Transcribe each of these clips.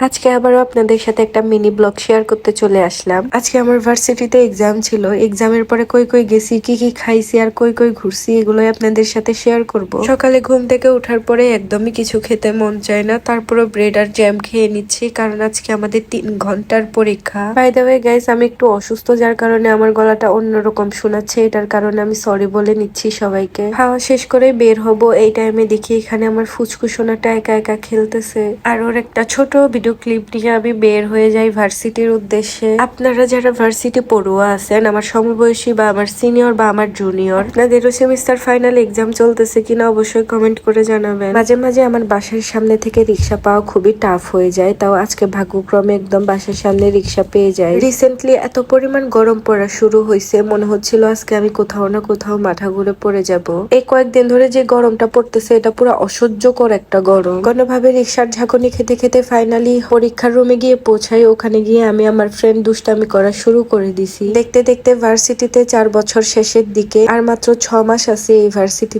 আজকে আবারও আপনাদের সাথে একটা মিনি ব্লগ শেয়ার করতে চলে আসলাম। আজকে আমার ভার্সিটিতে এক্সাম ছিল। এক্সামের পরে কই কই গেছি, কি কি খাইছি আর কই কই ঘুরছি, এগুলোই আপনাদের সাথে শেয়ার করব। সকালে ঘুম থেকে ওঠার পরে একদমই কিছু খেতে মন চায় না, তারপরে ব্রেড আর জ্যাম খেয়ে নিচ্ছি, কারণ আজকে আমাদের 3 ঘন্টার পরীক্ষা। বাই দ্য ওয়ে গাইস, আমি একটু অসুস্থ, যার কারণে আমার গলাটা অন্যরকম শোনাচ্ছে। এটার কারণে আমি সরি বলে নিচ্ছি সবাইকে। খাওয়া শেষ করে বের হব, এই টাইমে দেখি এখানে আমার ফুচকুসোনাটা একা একা খেলতেছে, আর ওর একটা ছোট ভিডিও ক্লিপ নিয়ে আমি বের হয়ে যাই ভার্সিটির উদ্দেশ্যে। আপনারা যারা ভার্সিটি পড়ুয়া আছেন, আমার সমবয়সী বা আমার সিনিয়র বা আমার জুনিয়র, আপনাদেরও সেমিস্টার ফাইনাল এক্সাম চলতেছে কিনা অবশ্যই কমেন্ট করে জানাবেন। মাঝে মাঝে আমার বাসার সামনে থেকে রিক্সা পাওয়া খুবই টাফ হয়ে যায়, তাও আজকে ভাগ্যক্রমে একদম বাসার সামনে রিক্সা পেয়ে যায়। রিসেন্টলি এত পরিমাণ গরম পড়া শুরু হয়েছে, মনে হচ্ছিল আজকে আমি কোথাও না কোথাও মাথা ঘুরে পড়ে যাব। এই কয়েকদিন ধরে যে গরমটা পড়তেছে, এটা পুরো অসহ্যকর একটা গরম। কোনোভাবে রিক্সার ঝাঁকুনি খেতে খেতে ফাইনালি পরীক্ষার রুমে গিয়ে পৌঁছাই। ওখানে গিয়ে আমি আমার ফ্রেন্ড দুষ্টামি করা শুরু করে দিছি। দেখতে দেখতে ভার্সিটিতে 4 বছর শেষের দিকে, আর মাত্র 6 মাস আছে এই ভার্সিটি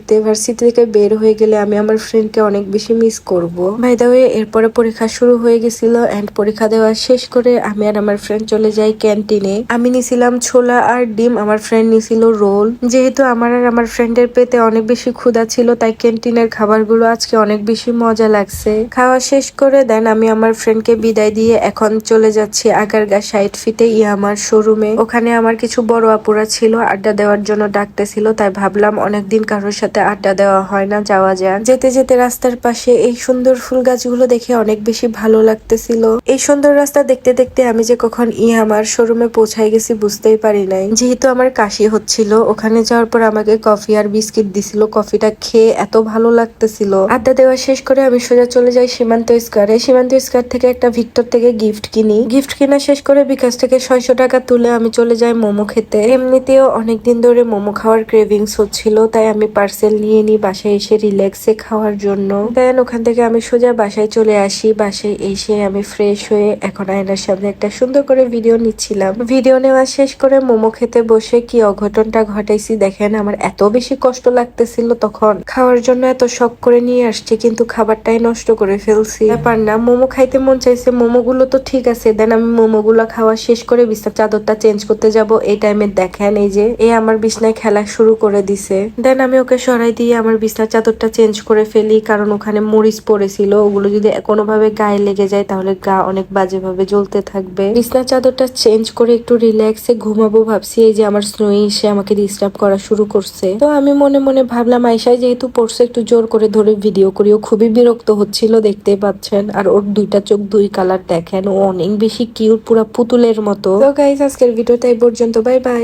থেকে বের হয়ে গেলে আমি আমার ফ্রেন্ডকে অনেক বেশি মিস করব। বাই দ্য ওয়ে, এরপরে পরীক্ষা শুরু হয়ে গেছিল, এন্ড পরীক্ষা দেওয়া শেষ করে আমি আর আমার ফ্রেন্ড চলে যাই ক্যান্টিনে। আমি নিছিলাম ছোলা আর ডিম, আমার ফ্রেন্ড নিছিল রোল। যেহেতু আমার আর আমার ফ্রেন্ডের পেটে অনেক বেশি ক্ষুধা ছিল, তাই ক্যান্টিনের খাবারগুলো আজকে অনেক বেশি মজা লাগছে। খাওয়া শেষ করে দেন আমি আমার ফ্রেন্ডকে বিদায় দিয়ে এখন চলে যাচ্ছি আগারগা সাইড ফিতে ইয়ামার শোরুমে। ওখানে আমার কিছু বড় আপুরা ছিল, আড্ডা দেওয়ার জন্য ডাকতেছিল, তাই ভাবলাম অনেকদিন কারোর সাথে আড্ডা দেওয়া হয় না, যাওয়া যাক। যেতে যেতে রাস্তার পাশে এই সুন্দর ফুল গাছগুলো দেখে অনেক বেশি ভালো লাগতেছিল। এই সুন্দর রাস্তা দেখতে দেখতে আমি যে কখন ইয়ামার শোরুমে পৌঁছাই গেছি বুঝতেই পারি নাই। যেহেতু আমার কাশি হচ্ছিল, ওখানে যাওয়ার পর আমাকে কফি আর বিস্কিট দিছিল। কফিটা খেয়ে এত ভালো লাগতেছিল। আড্ডা দেওয়া শেষ করে আমি সোজা চলে যাই সীমান্ত স্কয়ারে। সীমান্ত স্কয়ার থেকে একটা ভিক্টর থেকে গিফট কিনি। গিফট কিনা শেষ করে বিকাশ থেকে 600 টাকা তুলে আমি চলে যাই মোমো খেতে। এমনিতেও অনেকদিন ধরে মোমো খাওয়ার ক্রেভিংস হচ্ছিল, তাই আমি পার্সেল নিয়ে নিই বাসায় এসে রিল্যাক্সে খাওয়ার জন্য। দেন ওখান থেকে আমি সোজা বাসায় চলে আসি। বাসায় এসে আমি ফ্রেশ হয়ে এখন আয়নার সামনে একটা সুন্দর করে ভিডিও নিচ্ছিলাম। ভিডিও নেওয়া শেষ করে মোমো খেতে বসে কি অঘটনটা ঘটাইছি দেখেন। আমার এত বেশি কষ্ট লাগতেছিল তখন, খাওয়ার জন্য এত শখ করে নিয়ে আসছি, কিন্তু খাবারটাই নষ্ট করে ফেলছি। ব্যাপার না, মোমো খাইতে মন চাইছে, মোমো গুলো তো ঠিক আছে। দেন আমি মোমো গুলো খাওয়া শেষ করে বিছানার চাদরটা চেঞ্জ করতে যাব, এই টাইমে দেখেন এই যে আমার বিছনায় খেলা শুরু করে দিছে। দেন আমি ওকে সরাই দিয়ে আমার বিছনার চাদরটা চেঞ্জ করে ফেলি, কারণ ওখানে মরিচ পড়েছিল, ওগুলো যদি কোনোভাবে গায়ে লেগে যায় তাহলে গা অনেক বাজেভাবে জ্বলতে থাকবে। বিছনার চাদরটা চেঞ্জ করে একটু রিল্যাক্সে ঘুমাবো ভাবছি, এই যে আমার স্নোই এসে আমাকে ডিস্টার্ব করা শুরু করছে। তো আমি মনে মনে ভাবলাম আয়শায় যেহেতু পড়ছে, একটু জোর করে ধরে ভিডিও করিও। খুবই বিরক্ত হচ্ছিল, দেখতে পাচ্ছেন। আর ওর 2টা চোখ 2 কালার দেখেন, ও অনেক বেশি কিউট, পুরা পুতুলের মতো। তো গাইস, আজকের ভিডিওটা এই পর্যন্ত। Bye bye.